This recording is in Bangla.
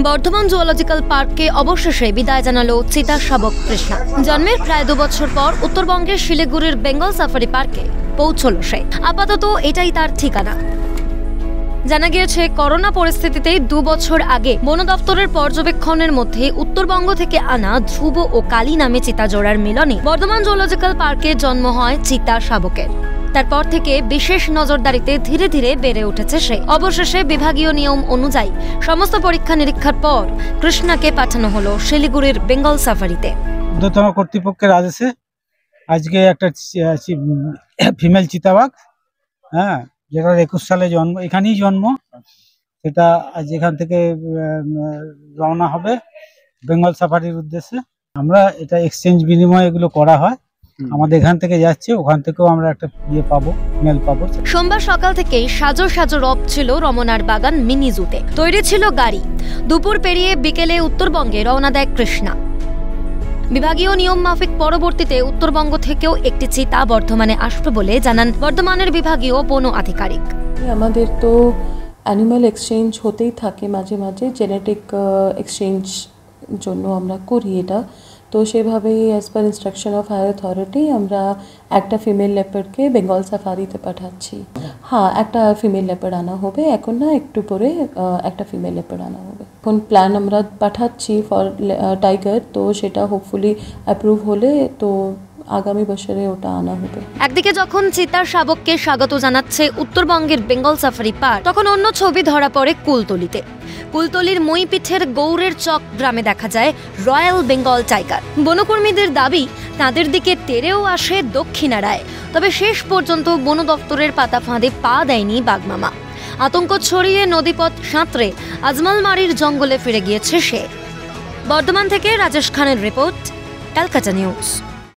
বর্ধমান জুওলজিক্যাল পার্ককে অবশেষে বিদায় জানালো চিতা শাবক কৃষ্ণা। জন্মের প্রায় 2 বছর পর উত্তরবঙ্গের শিলিগুড়ির বেঙ্গল সাফারি পার্কে পৌঁছল সে। আপাতত এটাই তার ঠিকানা। জানা গিয়েছে, করোনা পরিস্থিতিতে 2 বছর আগে বন দপ্তরের পর্যবেক্ষণের মধ্যে উত্তরবঙ্গ থেকে আনা ধ্রুব ও কালী নামে চিতা জোড়ার মিলনে বর্ধমান জুওলজিক্যাল পার্কে জন্ম হয় চিতা শাবকের। তারপর থেকে বিশেষ নজরদারিতে ধীরে ধীরে বেড়ে উঠেছে সে। অবশেষে বিভাগীয় নিয়ম অনুযায়ী সমস্ত পরীক্ষা নিরীক্ষার পর কৃষ্ণাকে পাঠানো হলো শিলিগুড়ির বেঙ্গল সাফারিতে। ঊর্ধ্বতন কর্তৃপক্ষের আদেশে আজকে একটা ফিমেল চিতাবাঘ, যেটা 21 সালে জন্ম, এখানেই জন্ম, সেটা আজ এখান থেকে রওনা হবে বেঙ্গল সাফারির উদ্দেশ্যে। আমরা এটা এক্সচেঞ্জ বিনিময়ে এগুলো করা হয়। আমাদের এখান থেকে যাচ্ছে, ওখান থেকেও আমরা একটা পাবো, মেল পাবো। সোমবার সকাল থেকেই সাজো সাজো রব ছিল রমনার বাগান মিনি জুতে। তৈরি ছিল গাড়ি। দুপুর পেরিয়ে বিকেলে উত্তরবঙ্গে রওনা দেয় কৃষ্ণা। বিভাগীয় নিয়ম মাফিক পরবর্তীতে উত্তরবঙ্গ থেকেও একটি চিতা বর্ধমানে আসবে বলে জানান বর্ধমানের বিভাগীয় বন আধিকারিক। আমাদের তো অ্যানিমাল এক্সচেঞ্জ হতেই থাকে মাঝে মাঝে, জেনেটিক এক্সচেঞ্জ জন্য আমরা করি এটা। তো সেভাবেই as per instruction of higher authority আমরা একটা ফিমেল লেপার্ডকে বেঙ্গল সাফারিতে পাঠাচ্ছি। একটা ফিমেল লেপার্ড আনা হবে, এখন না একটু পরে একটা ফিমেল লেপার্ড আনা হবে। এখন প্ল্যান আমরা পাঠাচ্ছি ফর টাইগার, তো সেটা হোপফুলি অ্যাপ্রুভ হলে তো আগামী বছরে ওটা আনা হবে। একদিকে যখন চিতার শাবককে স্বাগত জানাচ্ছে উত্তরবঙ্গের বেঙ্গল সাফারি পার্ক, তখন অন্য ছবি ধরা পড়ে কুলতলিতে। কুলতলির মইপিঠের গৌরের চক গ্রামে দেখা যায় রয়্যাল বেঙ্গল টাইগার। বনকর্মীদের দাবি, তাদের দিকে তেড়েও আসে দক্ষিণা রায়, তবে শেষ পর্যন্ত বন দপ্তরের পাতা ফাঁদে পা দেয়নি বাঘমামা। আতঙ্ক ছড়িয়ে নদীপথ সাঁতরে আজমালমারির জঙ্গলে ফিরে গিয়েছে সে। বর্ধমান থেকে রাজেশ খানের রিপোর্ট, ক্যালকাটা নিউজ।